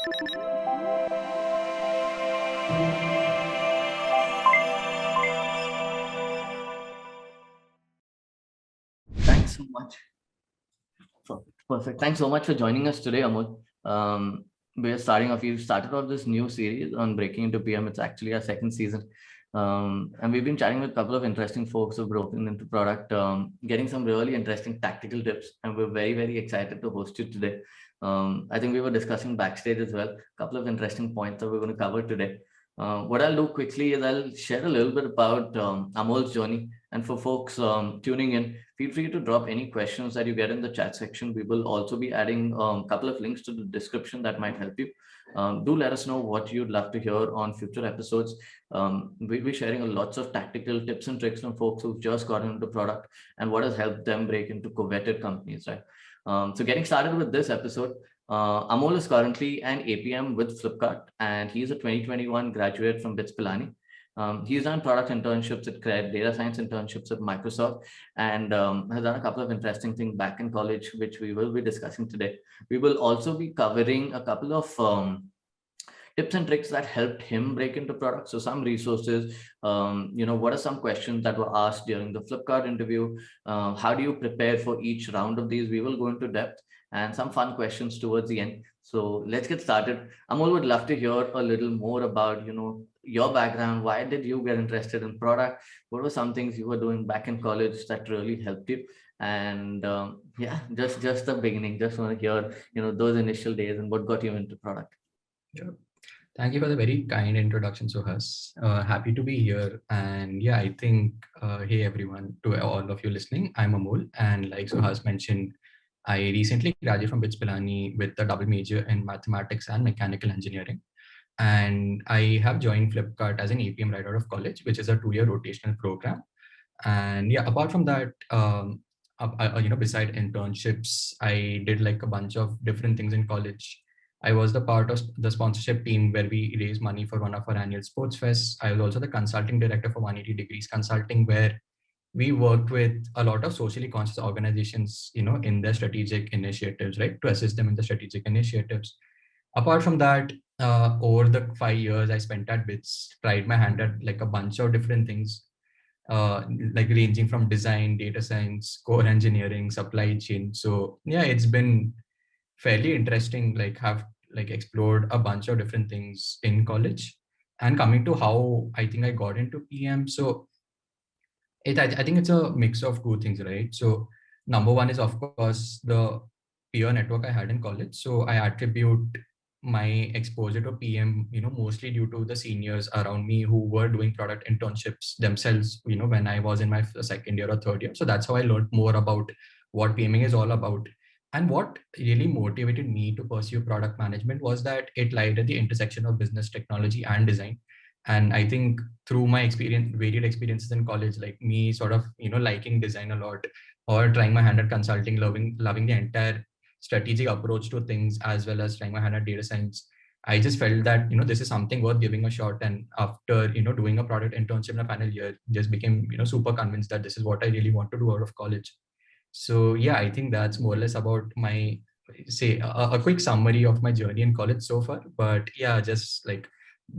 Thanks so much. Perfect. Thanks so much for joining us today, Amol. We're starting off. We've started off this new series on breaking into PM. It's actually our second season, and we've been chatting with a couple of interesting folks who've broken into product, getting some really interesting tactical tips. And we're very, very excited to host you today. I think we were discussing backstage as well. A couple of interesting points that we're going to cover today. What I'll do quickly is I'll share a little bit about Amol's journey, and for folks tuning in, feel free to drop any questions that you get in the chat section. We will also be adding a couple of links to the description that might help you. Do let us know what you'd love to hear on future episodes. We'll be sharing lots of tactical tips and tricks from folks who've just gotten into product and what has helped them break into coveted companies, right? So getting started with this episode, Amol is currently an APM with Flipkart, and he's a 2021 graduate from BITS Pilani. He's done product internships at CRED, data science internships at Microsoft, and has done a couple of interesting things back in college, which we will be discussing today. We will also be covering a couple of tips and tricks that helped him break into products. So some resources, what are some questions that were asked during the Flipkart interview? How do you prepare for each round of these? We will go into depth and some fun questions towards the end. So let's get started. Amol would love to hear a little more about, your background. Why did you get interested in product? What were some things you were doing back in college that really helped you? And yeah, just the beginning. Just want to hear, those initial days and what got you into product. Sure. Thank you for the very kind introduction, Suhas. Happy to be here. And yeah, I think, hey everyone, to all of you listening, I'm Amol. And like Suhas mentioned, I recently graduated from BITS Pilani with a double major in mathematics and mechanical engineering. And I have joined Flipkart as an APM right out of college, which is a 2-year rotational program. And yeah, apart from that, beside internships, I did like a bunch of different things in college. I was the part of the sponsorship team where we raised money for one of our annual sports fests. I was also the consulting director for 180 Degrees Consulting, where we worked with a lot of socially conscious organizations, in their strategic initiatives, right, to assist them in the strategic initiatives. Apart from that, over the 5 years I spent at BITS, tried my hand at like a bunch of different things, like ranging from design, data science, core engineering, supply chain. So yeah, it's been fairly interesting, like have like explored a bunch of different things in college. And coming to how I think I got into PM, so I think it's a mix of two things, right? So number one is of course the peer network I had in college. So I attribute my exposure to PM, mostly due to the seniors around me who were doing product internships themselves, when I was in my second year or third year. So that's how I learned more about what PMing is all about. And what really motivated me to pursue product management was that it lied at the intersection of business, technology, and design. And I think through my varied experiences in college, like me sort of, liking design a lot, or trying my hand at consulting, loving the entire strategic approach to things, as well as trying my hand at data science, I just felt that, this is something worth giving a shot. And after, doing a product internship in a final year, just became, super convinced that this is what I really want to do out of college. So yeah, I think that's more or less about my, say, a quick summary of my journey in college so far. But yeah, just like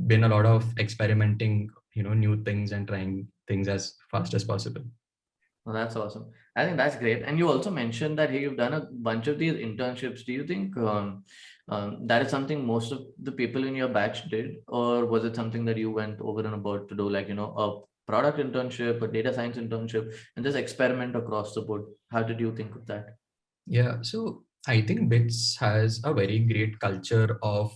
been a lot of experimenting, new things and trying things as fast as possible. Well, that's awesome. I think that's great. And you also mentioned that, hey, you've done a bunch of these internships. Do you think that is something most of the people in your batch did, or was it something that you went over and about to do, like, a product internship, a data science internship, and just experiment across the board? How did you think of that? Yeah, so I think BITS has a very great culture of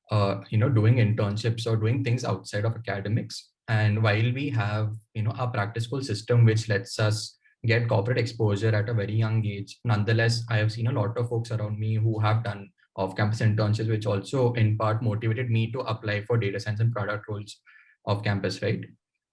doing internships or doing things outside of academics. And while we have, a practice school system which lets us get corporate exposure at a very young age, nonetheless, I have seen a lot of folks around me who have done off-campus internships, which also in part motivated me to apply for data science and product roles off campus, right?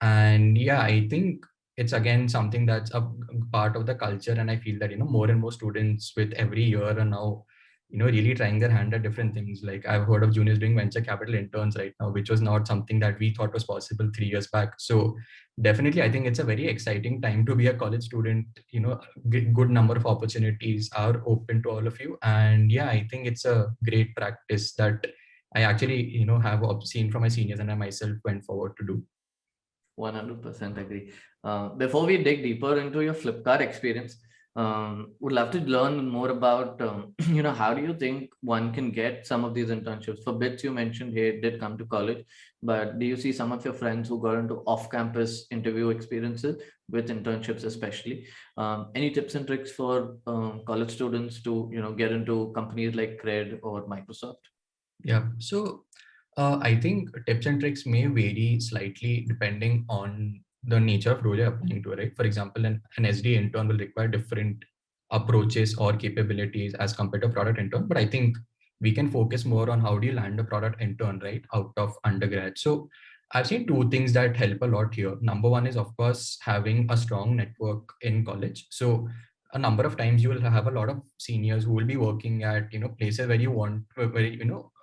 And yeah, I think it's again something that's a part of the culture. And I feel that, more and more students with every year are now, really trying their hand at different things. Like I've heard of juniors doing venture capital interns right now, which was not something that we thought was possible 3 years back. So definitely, I think it's a very exciting time to be a college student. Good number of opportunities are open to all of you. And yeah, I think it's a great practice that I actually, have seen from my seniors and I myself went forward to do. 100% agree. Before we dig deeper into your Flipkart experience, would love to learn more about, how do you think one can get some of these internships? For BITS, you mentioned, hey, it did come to college, but do you see some of your friends who got into off-campus interview experiences with internships, especially? Any tips and tricks for college students to, get into companies like CRED or Microsoft? Yeah. So I think tips and tricks may vary slightly depending on the nature of role you're applying to, right? For example, an SD intern will require different approaches or capabilities as compared to product intern. But I think we can focus more on how do you land a product intern, right, out of undergrad. So I've seen two things that help a lot here. Number one is, of course, having a strong network in college. So a number of times you will have a lot of seniors who will be working at places where you want where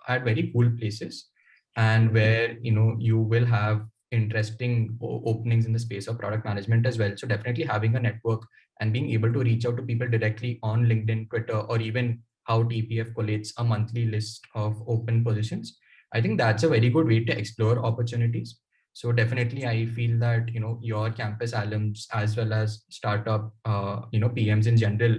at very cool places, and where you will have interesting openings in the space of product management as well. So definitely having a network and being able to reach out to people directly on LinkedIn, Twitter, or even how TPF collates a monthly list of open positions, I think that's a very good way to explore opportunities. So definitely I feel that your campus alums as well as startup PMs in general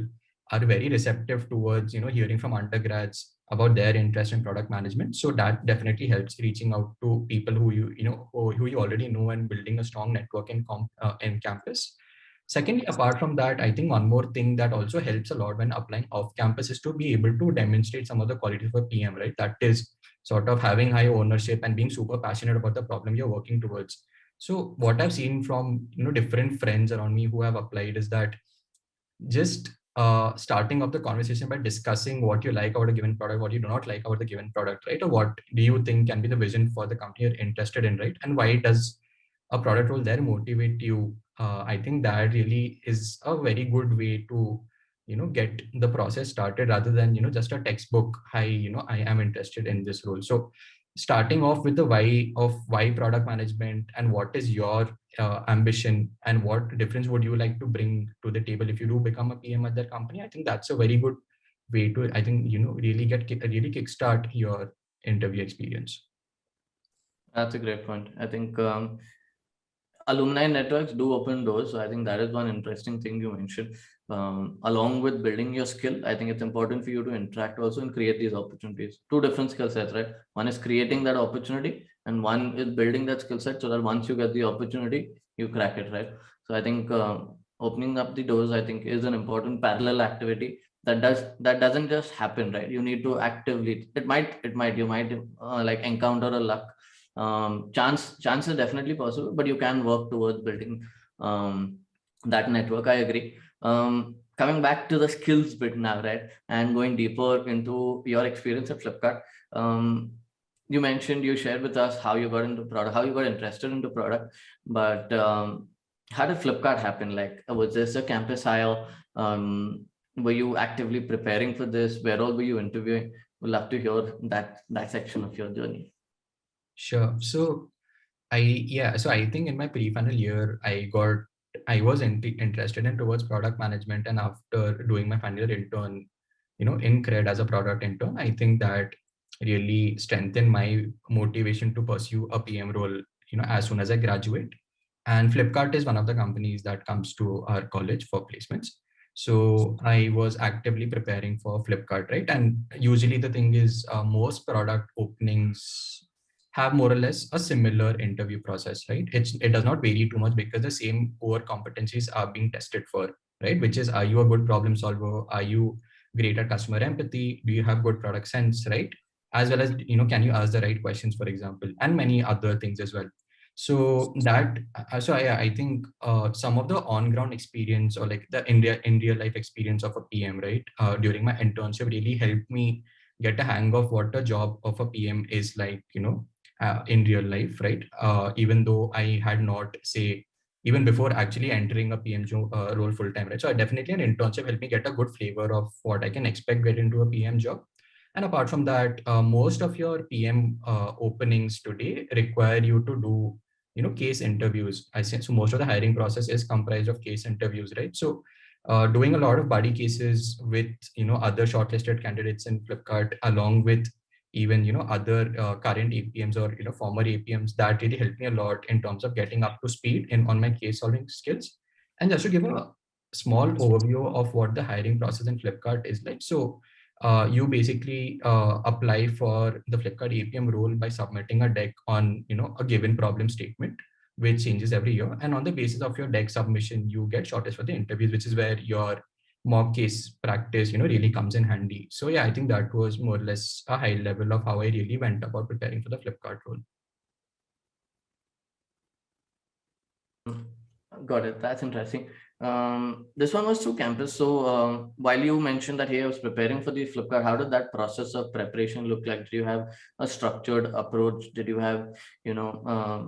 are very receptive towards hearing from undergrads about their interest in product management. So that definitely helps reaching out to people who who you already know and building a strong network in campus. Secondly, apart from that, I think one more thing that also helps a lot when applying off campus is to be able to demonstrate some of the qualities for PM, right? That is sort of having high ownership and being super passionate about the problem you're working towards. So what I've seen from different friends around me who have applied is that just starting up the conversation by discussing what you like about a given product, what you do not like about the given product, right? Or what do you think can be the vision for the company you're interested in, right? And why does a product role there motivate you? I think that really is a very good way to get the process started, rather than just a textbook, hi, I am interested in this role. So starting off with the why product management, and what is your ambition, and what difference would you like to bring to the table if you do become a PM at that company. I think that's a very good way to, I think, really kickstart your interview experience. That's a great point. I think alumni networks do open doors. So I think that is one interesting thing you mentioned. Along with building your skill, I think it's important for you to interact also and create these opportunities. Two different skill sets, right? One is creating that opportunity, and one is building that skill set so that once you get the opportunity, you crack it, right? So I think opening up the doors, I think, is an important parallel activity that doesn't just happen, right? You need to actively. You might like encounter a luck. Chance is definitely possible, but you can work towards building that network. I agree. Coming back to the skills bit now, right, and going deeper into your experience at Flipkart. um, you mentioned, you shared with us how you got into product, how you got interested into product, but how did Flipkart happen? Like, was this a campus hire? Were you actively preparing for this? Where all were you interviewing? Would love to hear that section of your journey. Sure. So so I think in my pre-final year, I was interested in towards product management, and after doing my final year intern, in CRED as a product intern, I think that really strengthened my motivation to pursue a PM role, as soon as I graduate. And Flipkart is one of the companies that comes to our college for placements. So I was actively preparing for Flipkart, right? And usually the thing is, most product openings have more or less a similar interview process, right? It does not vary too much because the same core competencies are being tested for, right? Which is, are you a good problem solver? Are you great at customer empathy? Do you have good product sense, right? As well as, can you ask the right questions, for example, and many other things as well. So that, I think some of the on ground experience, or like the in real life experience of a PM, right? During my internship really helped me get a hang of what a job of a PM is like, in real life, right? Even though I had not, say, even before actually entering a role full time, right? So I definitely, an internship helped me get a good flavor of what I can expect get into a PM job. And apart from that, most of your PM openings today require you to do, case interviews. I say so. Most of the hiring process is comprised of case interviews, right? So doing a lot of buddy cases with other shortlisted candidates in Flipkart, along with even other current APMs or former APMs, that really helped me a lot in terms of getting up to speed in on my case solving skills. And just to give a small overview of what the hiring process in Flipkart is like. So you basically apply for the Flipkart APM role by submitting a deck on a given problem statement, which changes every year. And on the basis of your deck submission, you get shortlisted for the interviews, which is where your mock case practice really comes in handy. So yeah, I think that was more or less a high level of how I really went about preparing for the Flipkart role. Got it. That's interesting. This one was through campus. So while you mentioned that, hey, I was preparing for the Flipkart, how did that process of preparation look like? Did you have a structured approach? Did you have,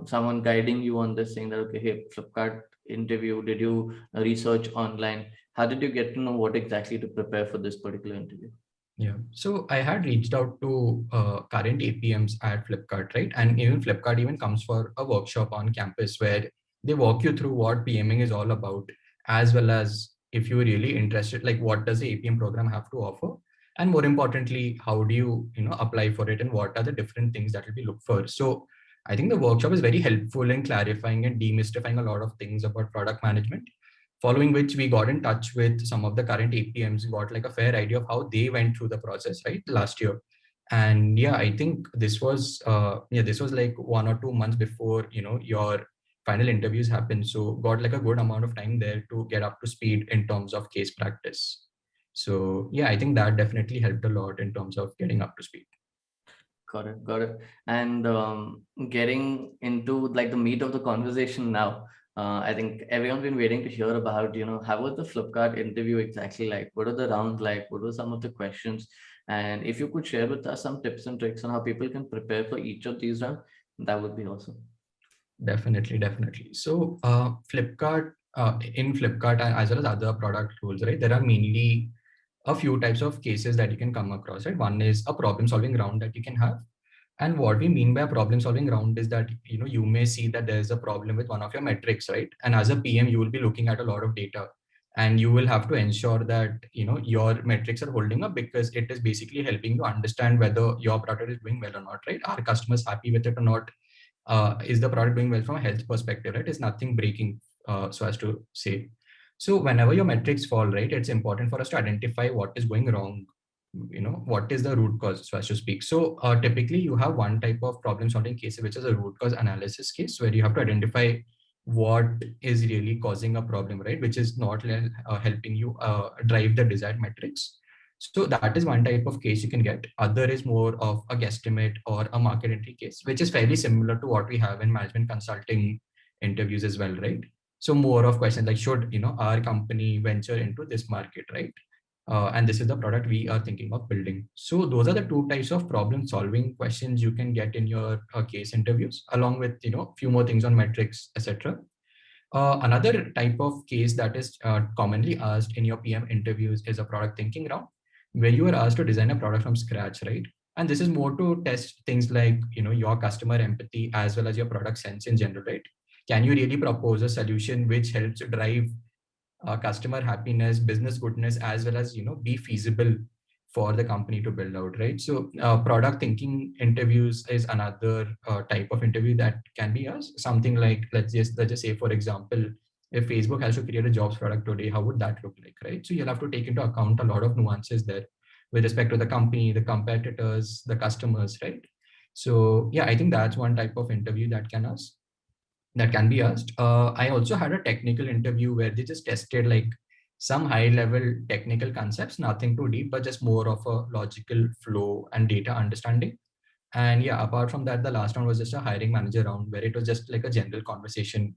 someone guiding you on this, saying that, okay, hey, Flipkart interview? Did you research online? How did you get to know what exactly to prepare for this particular interview? Yeah, so I had reached out to current APMs at Flipkart, right? And even Flipkart even comes for a workshop on campus where they walk you through what PMing is all about, as well as if you're really interested, like what does the APM program have to offer? And more importantly, how do you, apply for it and what are the different things that will be looked for? So I think the workshop is very helpful in clarifying and demystifying a lot of things about product management, following which we got in touch with some of the current APMs, got like a fair idea of how they went through the process, right, last year. And yeah, I think this was this was like 1 or 2 months before your final interviews happen. So got like a good amount of time there to get up to speed in terms of case practice. So yeah, I think that definitely helped a lot in terms of getting up to speed. Got it, got it. And getting into like the meat of the conversation now, I think everyone's been waiting to hear about, how was the Flipkart interview exactly like? What are the rounds like? What were some of the questions? And if you could share with us some tips and tricks on how people can prepare for each of these rounds, that would be awesome. Definitely, definitely. So Flipkart, in Flipkart as well as other product roles, right, there are mainly a few types of cases that you can come across, right? One is a problem solving round that you can have. And what we mean by a problem solving round is that, you may see that there's a problem with one of your metrics, right? And as a PM, you will be looking at a lot of data and you will have to ensure that, your metrics are holding up, because it is basically helping you understand whether your product is doing well or not, right? Are customers happy with it or not? Is the product doing well from a health perspective, right? Is nothing breaking, so as to say. So whenever your metrics fall, right, it's important for us to identify what is going wrong, what is the root cause, so as to speak. So typically you have one type of problem solving case, which is a root cause analysis case, where you have to identify what is really causing a problem, right, which is not helping you drive the desired metrics. So that is one type of case you can get. Other is more of a guesstimate or a market entry case, which is fairly similar to what we have in management consulting interviews as well, right? So more of questions like, should our company venture into this market, right? And this is the product we are thinking of building. So those are the two types of problem solving questions you can get in your case interviews, along with few more things on metrics, etc. Another type of case that is commonly asked in your PM interviews is a product thinking round, where you are asked to design a product from scratch, right? And this is more to test things like your customer empathy as well as your product sense in general, right? Can you really propose a solution which helps drive customer happiness, business goodness, as well as be feasible for the company to build out, right? So product thinking interviews is another type of interview that can be asked. Something like, let's just say, for example, if Facebook has to create a jobs product today, how would that look like, right? So you'll have to take into account a lot of nuances there with respect to the company, the competitors, the customers, right? So yeah, I think that's one type of interview that can be asked. I also had a technical interview where they just tested like some high level technical concepts, nothing too deep, but just more of a logical flow and data understanding. And yeah, apart from that, the last round was just a hiring manager round where it was just like a general conversation.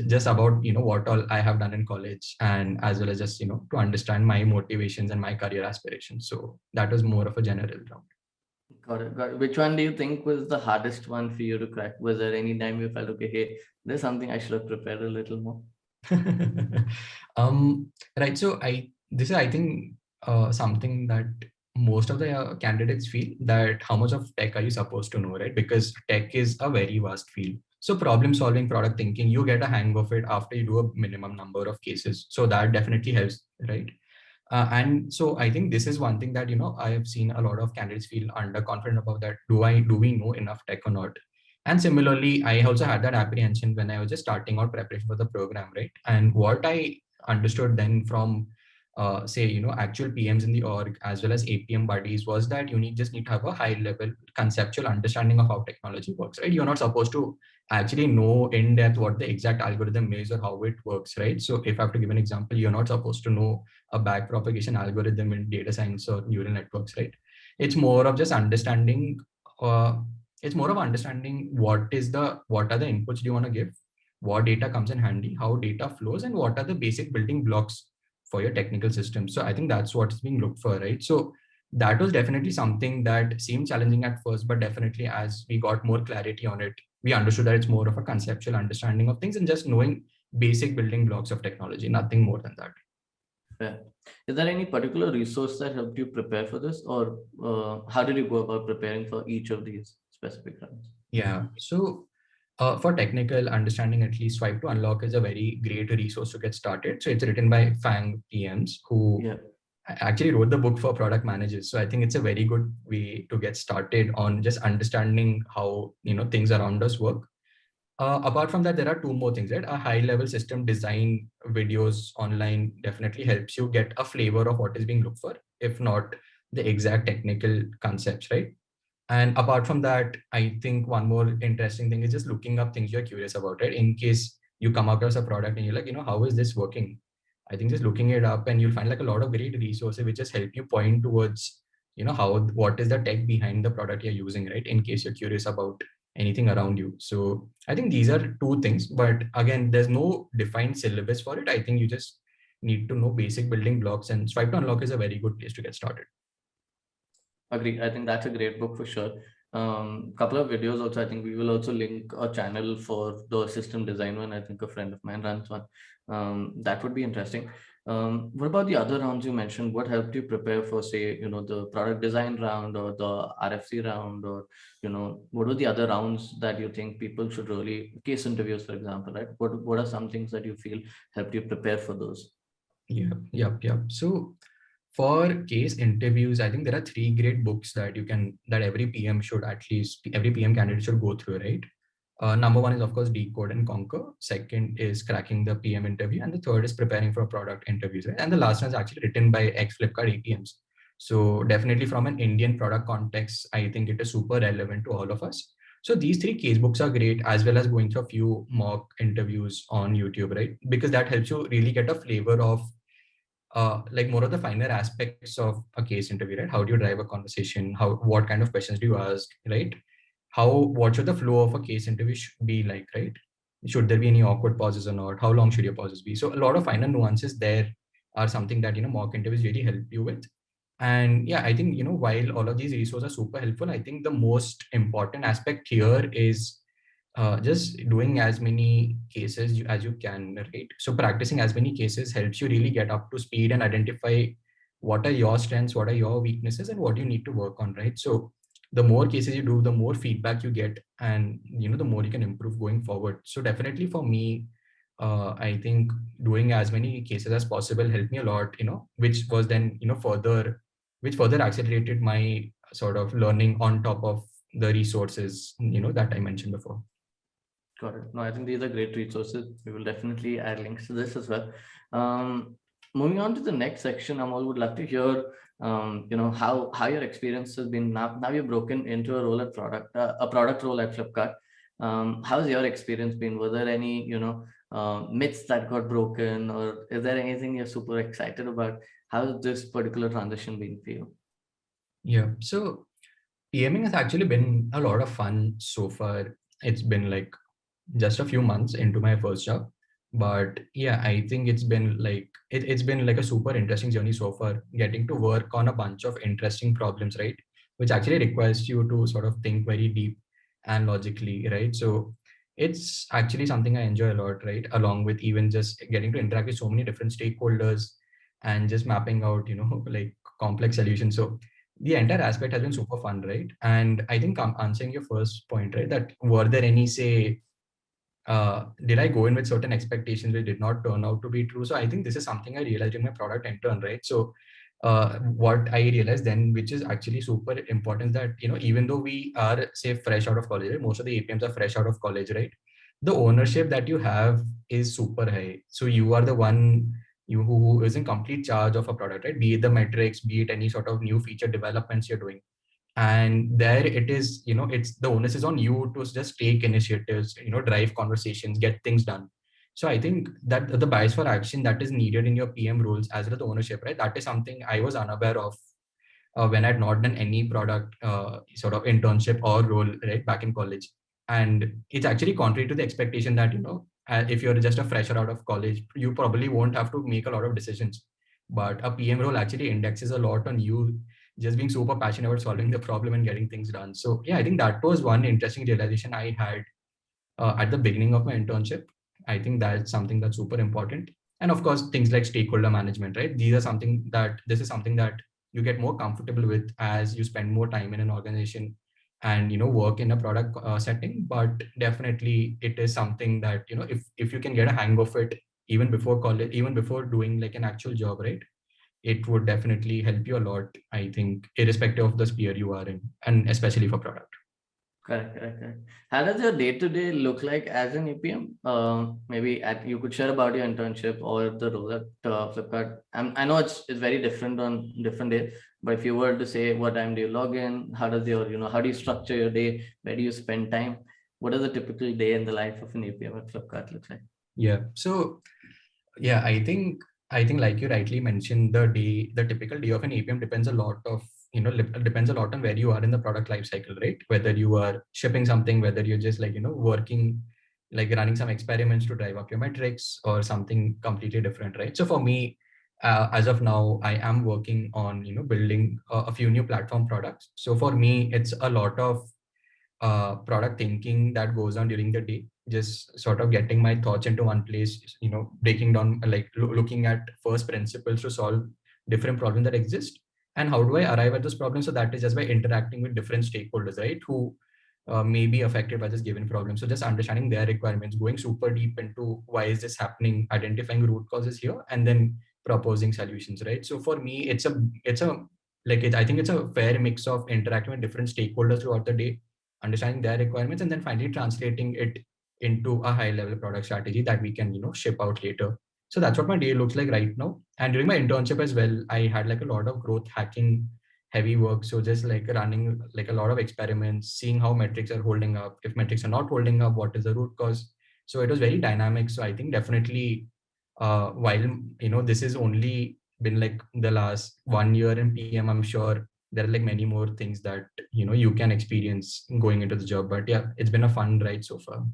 Just about what all I have done in college, and as well as just to understand my motivations and my career aspirations. So that was more of a general round. Got it. Got it. Which one do you think was the hardest one for you to crack? Was there any time you felt, okay, hey, there's something I should have prepared a little more? Right. So this is, I think, something that most of the candidates feel, that how much of tech are you supposed to know, right? Because tech is a very vast field. So problem solving, product thinking, you get a hang of it after you do a minimum number of cases. So that definitely helps, right? And so I think this is one thing that, I have seen a lot of candidates feel underconfident about, that do we know enough tech or not? And similarly, I also had that apprehension when I was just starting out preparation for the program, right? And what I understood then from say, actual PMs in the org as well as APM buddies was that just need to have a high level conceptual understanding of how technology works, right? You're not supposed to actually know in depth what the exact algorithm is or how it works, right? So if I have to give an example, you're not supposed to know a backpropagation algorithm in data science or neural networks, right? It's more of just understanding. Uh, it's more of understanding what are the inputs do you want to give, what data comes in handy, how data flows, and what are the basic building blocks for your technical system. So I think that's what's being looked for, right? So that was definitely something that seemed challenging at first, but definitely as we got more clarity on it, we understood that it's more of a conceptual understanding of things and just knowing basic building blocks of technology, nothing more than that. Yeah. Is there any particular resource that helped you prepare for this, or how did you go about preparing for each of these specific rounds? Yeah. So for technical understanding, at least Swipe to Unlock is a very great resource to get started. So it's written by FANG PMs who Yeah. actually wrote the book for product managers. So I think it's a very good way to get started on just understanding how things around us work. Apart from that, there are two more things, right? A high level system design videos online definitely helps you get a flavor of what is being looked for, if not the exact technical concepts, right? And apart from that, I think one more interesting thing is just looking up things you're curious about, right? In case you come across a product and you're like, how is this working? I think just looking it up and you'll find like a lot of great resources which just help you point towards, what is the tech behind the product you're using, right? In case you're curious about anything around you. So I think these are two things, but again, there's no defined syllabus for it. I think you just need to know basic building blocks, and Swipe to Unlock is a very good place to get started. Agree. I think that's a great book for sure. Couple of videos also. I think we will also link a channel for the system design one. I think a friend of mine runs one. That would be interesting. What about the other rounds you mentioned? What helped you prepare for, say, the product design round or the RFC round, or what are the other rounds that you think people should really, case interviews, for example, right? What are some things that you feel helped you prepare for those? Yeah, yep, yep. So for case interviews, I think there are three great books that every PM should at least every PM candidate should go through, right? Number one is of course Decode and Conquer. Second is Cracking the PM Interview, and the third is Preparing for Product Interviews. Right? And the last one is actually written by ex Flipkart APMs. So definitely from an Indian product context, I think it is super relevant to all of us. So these three case books are great, as well as going through a few mock interviews on YouTube, right? Because that helps you really get a flavor of like more of the finer aspects of a case interview, right? How do you drive a conversation? What kind of questions do you ask, right? What should the flow of a case interview be like, right? Should there be any awkward pauses or not? How long should your pauses be? So a lot of finer nuances there are something that mock interviews really help you with. And yeah, I think while all of these resources are super helpful, I think the most important aspect here is just doing as many cases as you can, right? So practicing as many cases helps you really get up to speed and identify what are your strengths, what are your weaknesses, and what you need to work on, right? So the more cases you do, the more feedback you get, and the more you can improve going forward. So definitely for me, I think doing as many cases as possible helped me a lot, which was then which further accelerated my sort of learning on top of the resources that I mentioned before. Got it. No, I think these are great resources. We will definitely add links to this as well. Um, Moving on to the next section, Amal, would love to hear, how your experience has been. Now you've broken into a product role at Flipkart. How's your experience been? Were there any, myths that got broken, or is there anything you're super excited about? How's this particular transition been for you? Yeah. So PMing has actually been a lot of fun so far. It's been like just a few months into my first job, but yeah, I think it's been like a super interesting journey so far, getting to work on a bunch of interesting problems, right? Which actually requires you to sort of think very deep and logically, right? So it's actually something I enjoy a lot, right? Along with even just getting to interact with so many different stakeholders and just mapping out like complex solutions. So the entire aspect has been super fun, right? And I think I'm answering your first point, right? That were there any, say, did I go in with certain expectations which did not turn out to be true? So I think this is something I realized in my product intern, right? So what I realized then, which is actually super important, that even though we are say fresh out of college, right? Most of the APMs are fresh out of college, right? The ownership that you have is super high. So you are the one who is in complete charge of a product, right? Be it the metrics, be it any sort of new feature developments you're doing. And there it is, it's the onus is on you to just take initiatives, drive conversations, get things done. So I think that the bias for action that is needed in your PM roles as well as the ownership, right? That is something I was unaware of when I'd not done any product sort of internship or role right back in college. And it's actually contrary to the expectation that, if you're just a fresher out of college, you probably won't have to make a lot of decisions. But a PM role actually indexes a lot on you just being super passionate about solving the problem and getting things done. So yeah, I think that was one interesting realization I had at the beginning of my internship. I think that's something that's super important. And of course, things like stakeholder management, right? This is something that you get more comfortable with as you spend more time in an organization and, work in a product setting. But definitely it is something that, if you can get a hang of it even before college, even before doing like an actual job, right? It would definitely help you a lot, I think, irrespective of the sphere you are in, and especially for product. Correct, correct, correct. How does your day-to-day look like as an APM? Maybe you could share about your internship or the role at Flipkart. I know it's very different on different days, but if you were to say what time do you log in, how does your, how do you structure your day? Where do you spend time? What does a typical day in the life of an APM at Flipkart look like? Yeah. So yeah, I think like you rightly mentioned, the typical day of an APM depends a lot of, depends a lot on where you are in the product life cycle, right? Whether you are shipping something, whether you're just like, working, like running some experiments to drive up your metrics or something completely different, right? So for me, as of now, I am working on, building a few new platform products. So for me, it's a lot of product thinking that goes on during the day, just sort of getting my thoughts into one place, breaking down, like looking at first principles to solve different problems that exist. And how do I arrive at those problems? So that is just by interacting with different stakeholders, right, who may be affected by this given problem. So just understanding their requirements, going super deep into why is this happening, identifying root causes here, and then proposing solutions, right? So for me, I think it's a fair mix of interacting with different stakeholders throughout the day, understanding their requirements, and then finally translating it into a high level product strategy that we can, ship out later. So that's what my day looks like right now. And during my internship as well, I had like a lot of growth hacking heavy work. So just like running like a lot of experiments, seeing how metrics are holding up. If metrics are not holding up, what is the root cause? So it was very dynamic. So I think definitely while this is only been like the last 1 year in PM, I'm sure there are like many more things that you can experience going into the job. But yeah, it's been a fun ride so far.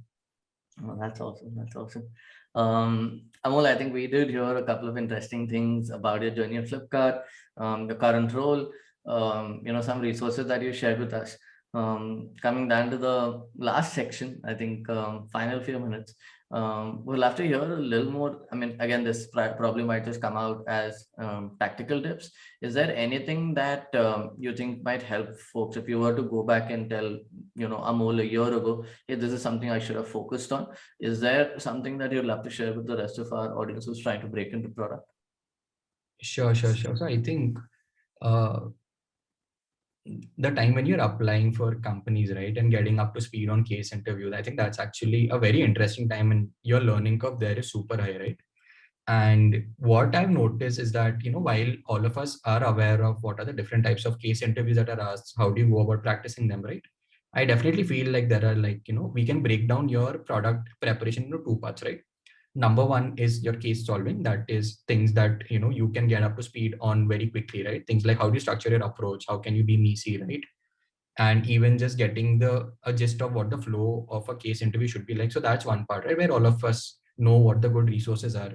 Oh, that's awesome. That's awesome. Amol, I think we did hear a couple of interesting things about your journey at Flipkart, your current role, some resources that you shared with us. Coming down to the last section, I think final few minutes, we'll have to hear a little more. I mean, again, this probably might just come out as tactical tips. Is there anything that you think might help folks if you were to go back and tell, Amol a year ago, hey, this is something I should have focused on? Is there something that you'd love to share with the rest of our audience who's trying to break into product? Sure. So I think uh, the time when you're applying for companies, right, and getting up to speed on case interviews, I think that's actually a very interesting time, and your learning curve there is super high, right? And what I've noticed is that, while all of us are aware of what are the different types of case interviews that are asked, how do you go about practicing them, right? I definitely feel like there are like, we can break down your product preparation into two parts, right? Number one is your case solving. That is things that, you can get up to speed on very quickly, right? Things like how do you structure your approach? How can you be messy, right? And even just getting the a gist of what the flow of a case interview should be like. So that's one part, right, where all of us know what the good resources are.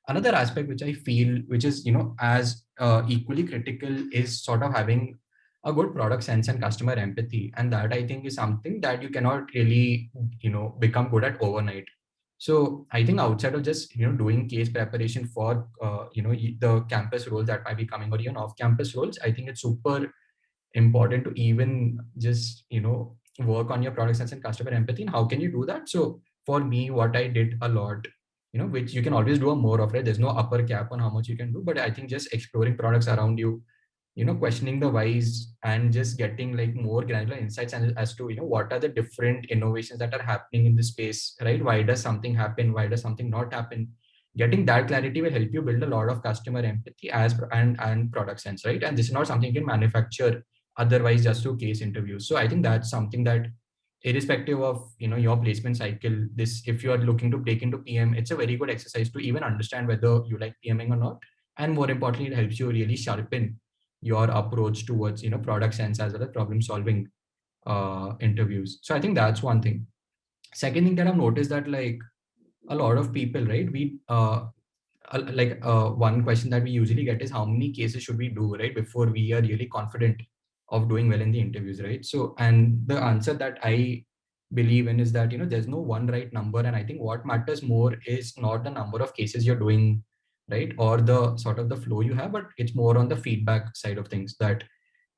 Another aspect which I feel, which is as equally critical, is sort of having a good product sense and customer empathy, and that I think is something that you cannot really become good at overnight. So I think outside of just doing case preparation for the campus roles that might be coming, or even off campus roles, I think it's super important to even just work on your product sense and customer empathy. And how can you do that? So for me, what I did a lot, which you can always do a more of, right? There's no upper cap on how much you can do, but I think just exploring products around you, questioning the whys and just getting like more granular insights and as to, what are the different innovations that are happening in the space, right? Why does something happen? Why does something not happen? Getting that clarity will help you build a lot of customer empathy and product sense, right? And this is not something you can manufacture otherwise just through case interviews. So I think that's something that, irrespective of your placement cycle, this, if you are looking to break into PM, it's a very good exercise to even understand whether you like PMing or not. And more importantly, it helps you really sharpen your approach towards product sense as well as problem solving interviews. So I think that's one thing. Second thing that I've noticed that like a lot of people, right, we one question that we usually get is how many cases should we do, right, before we are really confident of doing well in the interviews, right? So, and the answer that I believe in is that there's no one right number, and I think what matters more is not the number of cases you're doing, right, or the sort of the flow you have, but it's more on the feedback side of things, that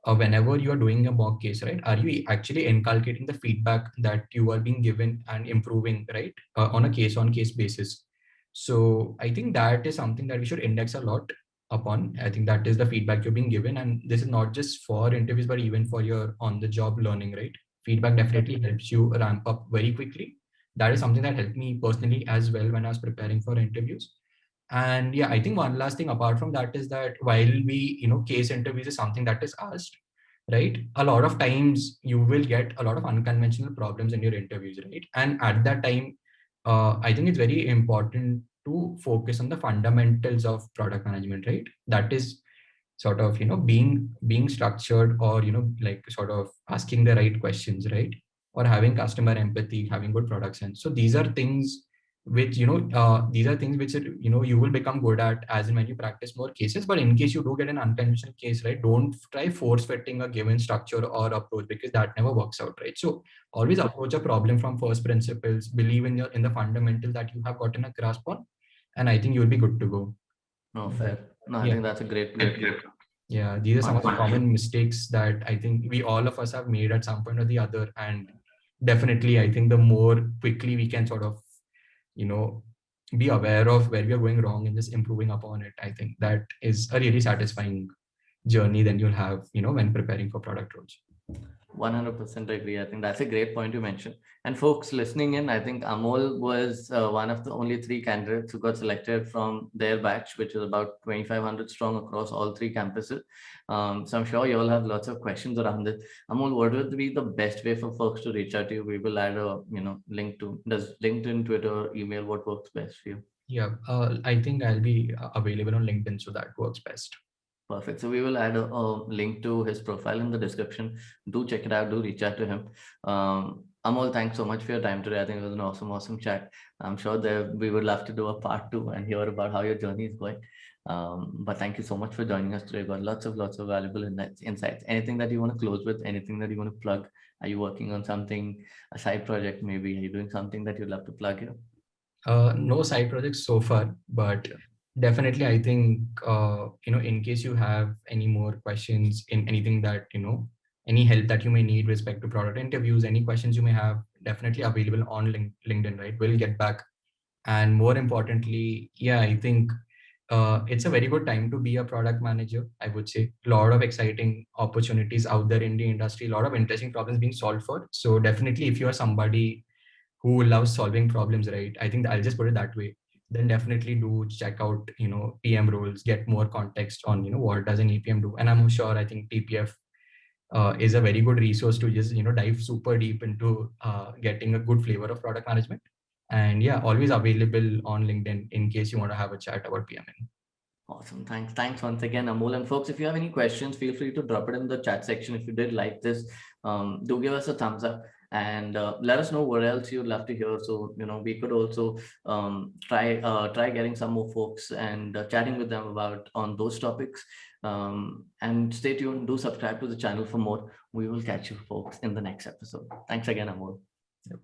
whenever you are doing a mock case, right, are you actually inculcating the feedback that you are being given and improving, right, on a case on case basis. So I think that is something that we should index a lot upon. I think that is the feedback you're being given, and this is not just for interviews but even for your on the job learning, right? Feedback definitely helps you ramp up very quickly. That is something that helped me personally as well when I was preparing for interviews. And yeah, I think one last thing apart from that is that while we, case interviews is something that is asked, right? A lot of times you will get a lot of unconventional problems in your interviews, right? And at that time, I think it's very important to focus on the fundamentals of product management, right? That is sort of, being structured, or, like sort of asking the right questions, right? Or having customer empathy, having good product sense. So these are things which these are things which you will become good at as and when you practice more cases. But in case you do get an unconventional case, right, don't try force fitting a given structure or approach, because that never works out, right? So always approach a problem from first principles, believe in the fundamental that you have gotten a grasp on, and I think you'll be good to go. No, fair. No, I Yeah. think that's a great way to Yeah, these are some of the answer. common mistakes that I think we all of us have made at some point or the other. And definitely, I think the more quickly we can sort of, you know, be aware of where we are going wrong and just improving upon it, I think that is a really satisfying journey then you'll have, when preparing for product roles. 100% agree. I think that's a great point you mentioned. And folks listening in, I think Amol was one of the only three candidates who got selected from their batch, which is about 2,500 strong across all three campuses. So I'm sure you all have lots of questions around it. Amol, what would be the best way for folks to reach out to you? We will add a link to, does LinkedIn, Twitter, email, what works best for you? Yeah, I think I'll be available on LinkedIn, so that works best. Perfect. So we will add a link to his profile in the description. Do check it out. Do reach out to him. Amol, thanks so much for your time today. I think it was an awesome chat. I'm sure that we would love to do a part two and hear about how your journey is going. But thank you so much for joining us today. Got lots of valuable insights. Anything that you want to close with? Anything that you want to plug? Are you working on something, a side project maybe? Are you doing something that you'd love to plug here? No side projects so far, but definitely I think, in case you have any more questions in anything that, any help that you may need with respect to product interviews, any questions you may have, definitely available on LinkedIn, right? We'll get back. And more importantly, yeah, I think it's a very good time to be a product manager. I would say a lot of exciting opportunities out there in the industry, a lot of interesting problems being solved for. So definitely, if you are somebody who loves solving problems, right, I think I'll just put it that way, then definitely do check out, PM roles, get more context on, what does an EPM do. And I'm sure, I think TPF is a very good resource to just, dive super deep into getting a good flavor of product management. And yeah, always available on LinkedIn in case you want to have a chat about PMing. Awesome. Thanks once again, Amol. And folks, if you have any questions, feel free to drop it in the chat section. If you did like this, do give us a thumbs up and let us know what else you'd love to hear. So, we could also try getting some more folks and chatting with them about on those topics. And stay tuned. Do subscribe to the channel for more. We will catch you folks in the next episode. Thanks again, Amol. Yep.